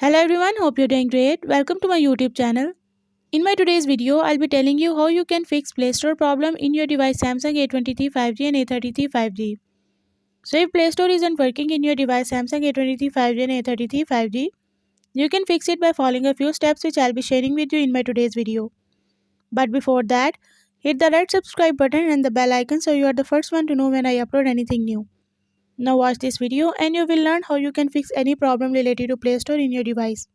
Hello everyone, hope you're doing great. Welcome to my YouTube channel. In my today's video, I'll be telling you how you can fix Play Store problem in your device Samsung A23 5G and A33 5G. So if Play Store isn't working in your device Samsung A23 5G and A33 5G, you can fix it by following a few steps which I'll be sharing with you in my today's video. But before that, hit the red subscribe button and the bell icon so you are the first one to know when I upload anything new. Now watch this video and you will learn how you can fix any problem related to Play Store in your device.